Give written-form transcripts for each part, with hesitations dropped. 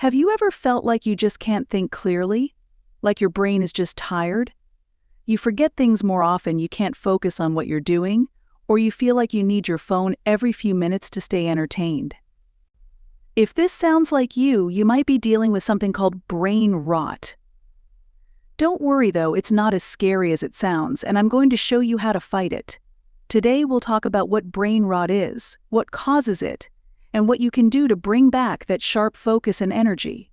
Have you ever felt like you just can't think clearly? Like your brain is just tired? You forget things more often, you can't focus on what you're doing, or you feel like you need your phone every few minutes to stay entertained. If this sounds like you might be dealing with something called brain rot. Don't worry though, it's not as scary as it sounds, and I'm going to show you how to fight it. Today we'll talk about what brain rot is, what causes it, and what you can do to bring back that sharp focus and energy.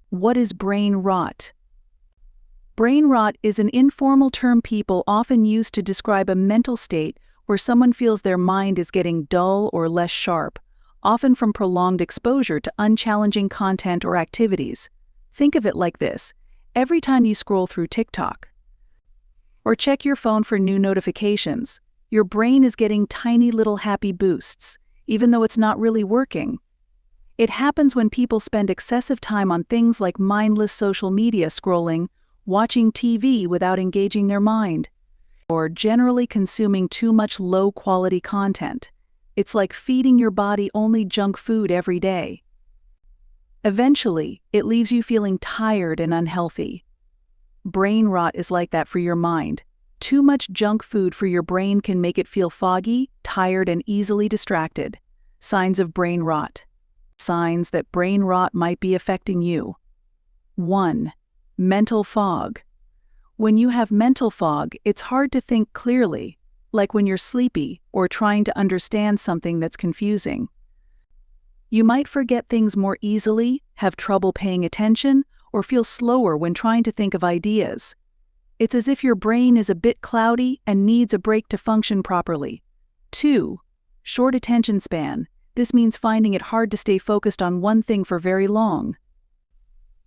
What is brain rot? Brain rot is an informal term people often use to describe a mental state where someone feels their mind is getting dull or less sharp, often from prolonged exposure to unchallenging content or activities. Think of it like this: every time you scroll through TikTok or check your phone for new notifications, your brain is getting tiny little happy boosts, even though it's not really working. It happens when people spend excessive time on things like mindless social media scrolling, watching TV without engaging their mind, or generally consuming too much low-quality content. It's like feeding your body only junk food every day. Eventually, it leaves you feeling tired and unhealthy. Brain rot is like that for your mind. Too much junk food for your brain can make it feel foggy, tired, and easily distracted. Signs of brain rot. Signs that brain rot might be affecting you. 1. Mental fog. When you have mental fog, it's hard to think clearly, like when you're sleepy or trying to understand something that's confusing. You might forget things more easily, have trouble paying attention, or feel slower when trying to think of ideas. It's as if your brain is a bit cloudy and needs a break to function properly. 2. Short attention span. This means finding it hard to stay focused on one thing for very long.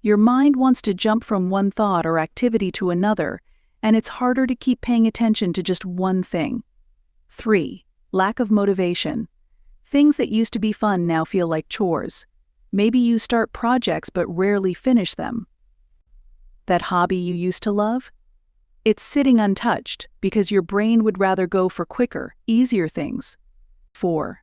Your mind wants to jump from one thought or activity to another, and it's harder to keep paying attention to just one thing. 3. Lack of motivation. Things that used to be fun now feel like chores. Maybe you start projects but rarely finish them. That hobby you used to love? It's sitting untouched because your brain would rather go for quicker, easier things. 4.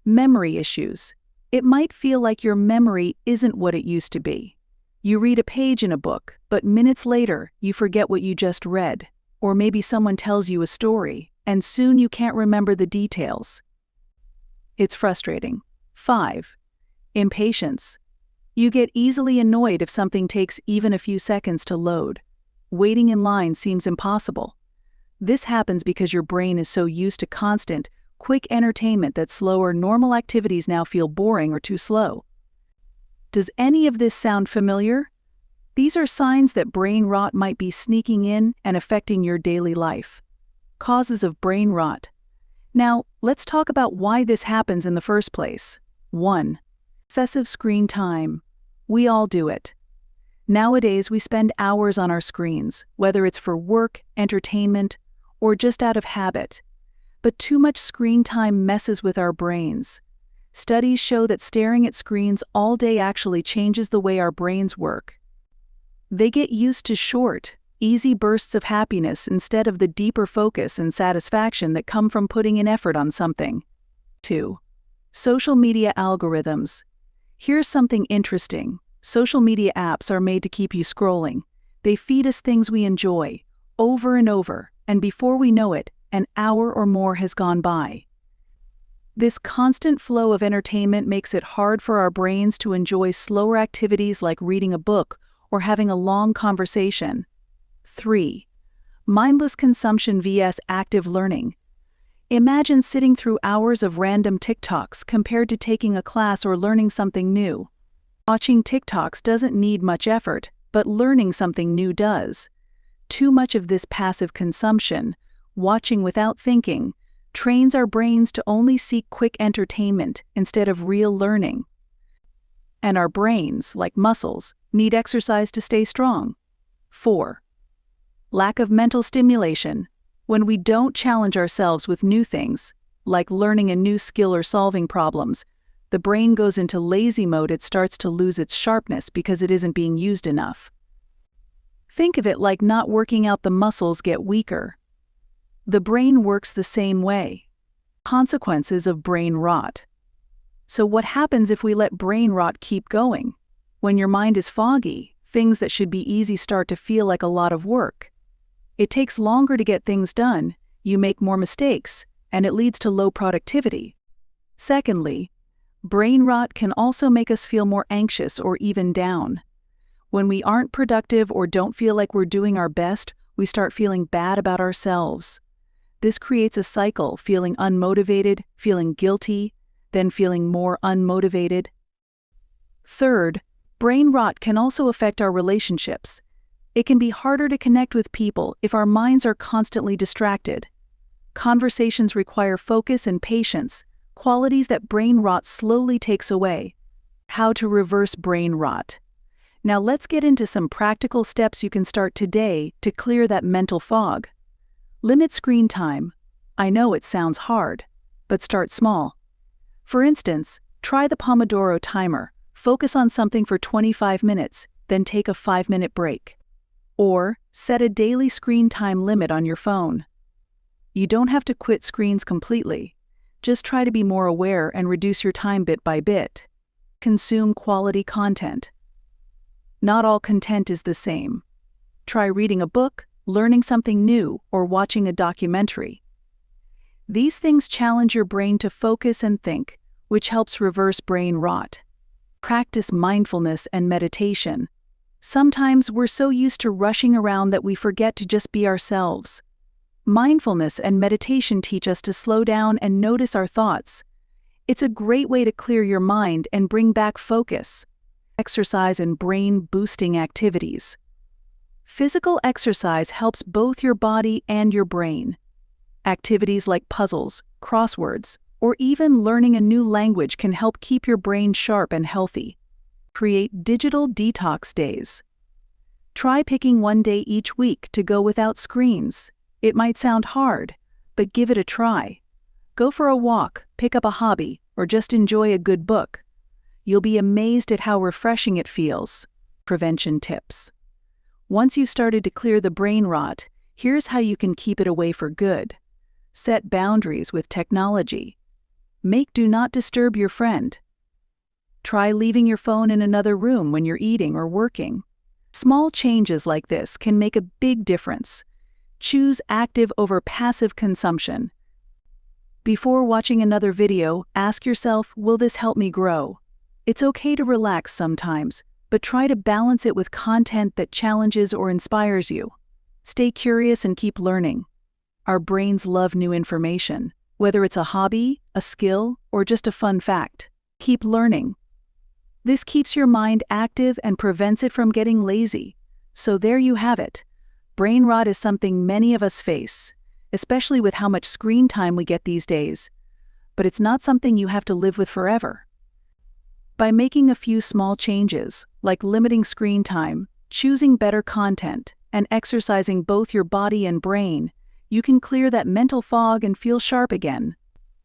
Memory issues. It might feel like your memory isn't what it used to be. You read a page in a book, but minutes later, you forget what you just read. Or maybe someone tells you a story, and soon you can't remember the details. It's frustrating. 5. Impatience. You get easily annoyed if something takes even a few seconds to load. Waiting in line seems impossible. This happens because your brain is so used to constant, quick entertainment that slower, normal activities now feel boring or too slow. Does any of this sound familiar? These are signs that brain rot might be sneaking in and affecting your daily life. Causes of brain rot. Now, let's talk about why this happens in the first place. 1. Excessive screen time. We all do it. Nowadays, we spend hours on our screens, whether it's for work, entertainment, or just out of habit. But too much screen time messes with our brains. Studies show that staring at screens all day actually changes the way our brains work. They get used to short, easy bursts of happiness instead of the deeper focus and satisfaction that come from putting in effort on something. 2. Social media algorithms. Here's something interesting. Social media apps are made to keep you scrolling. They feed us things we enjoy, over and over, and before we know it, an hour or more has gone by. This constant flow of entertainment makes it hard for our brains to enjoy slower activities like reading a book or having a long conversation. 3. Mindless consumption vs. active learning. Imagine sitting through hours of random TikToks compared to taking a class or learning something new. Watching TikToks doesn't need much effort, but learning something new does. Too much of this passive consumption, watching without thinking, trains our brains to only seek quick entertainment instead of real learning. And our brains, like muscles, need exercise to stay strong. 4. Lack of mental stimulation. When we don't challenge ourselves with new things, like learning a new skill or solving problems, the brain goes into lazy mode. It starts to lose its sharpness because it isn't being used enough. Think of it like not working out, the muscles get weaker. The brain works the same way. Consequences of brain rot. So what happens if we let brain rot keep going? When your mind is foggy, things that should be easy start to feel like a lot of work. It takes longer to get things done, you make more mistakes, and it leads to low productivity. Secondly, brain rot can also make us feel more anxious or even down. When we aren't productive or don't feel like we're doing our best, we start feeling bad about ourselves. This creates a cycle, feeling unmotivated, feeling guilty, then feeling more unmotivated. Third, brain rot can also affect our relationships. It can be harder to connect with people if our minds are constantly distracted. Conversations require focus and patience, qualities that brain rot slowly takes away. How to reverse brain rot. Now let's get into some practical steps you can start today to clear that mental fog. Limit screen time. I know it sounds hard, but start small. For instance, try the Pomodoro timer. Focus on something for 25 minutes, then take a 5-minute break. Or set a daily screen time limit on your phone. You don't have to quit screens completely. Just try to be more aware and reduce your time bit by bit. Consume quality content. Not all content is the same. Try reading a book, learning something new, or watching a documentary. These things challenge your brain to focus and think, which helps reverse brain rot. Practice mindfulness and meditation. Sometimes we're so used to rushing around that we forget to just be ourselves. Mindfulness and meditation teach us to slow down and notice our thoughts. It's a great way to clear your mind and bring back focus. Exercise and brain-boosting activities. Physical exercise helps both your body and your brain. Activities like puzzles, crosswords, or even learning a new language can help keep your brain sharp and healthy. Create digital detox days. Try picking one day each week to go without screens. It might sound hard, but give it a try. Go for a walk, pick up a hobby, or just enjoy a good book. You'll be amazed at how refreshing it feels. Prevention tips. Once you've started to clear the brain rot, here's how you can keep it away for good. Set boundaries with technology. Make Do Not Disturb your friend. Try leaving your phone in another room when you're eating or working. Small changes like this can make a big difference. Choose active over passive consumption. Before watching another video, ask yourself, will this help me grow? It's okay to relax sometimes, but try to balance it with content that challenges or inspires you. Stay curious and keep learning. Our brains love new information, whether it's a hobby, a skill, or just a fun fact. Keep learning. This keeps your mind active and prevents it from getting lazy. So there you have it. Brain rot is something many of us face, especially with how much screen time we get these days. But it's not something you have to live with forever. By making a few small changes, like limiting screen time, choosing better content, and exercising both your body and brain, you can clear that mental fog and feel sharp again.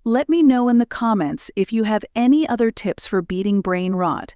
Let me know in the comments if you have any other tips for beating brain rot.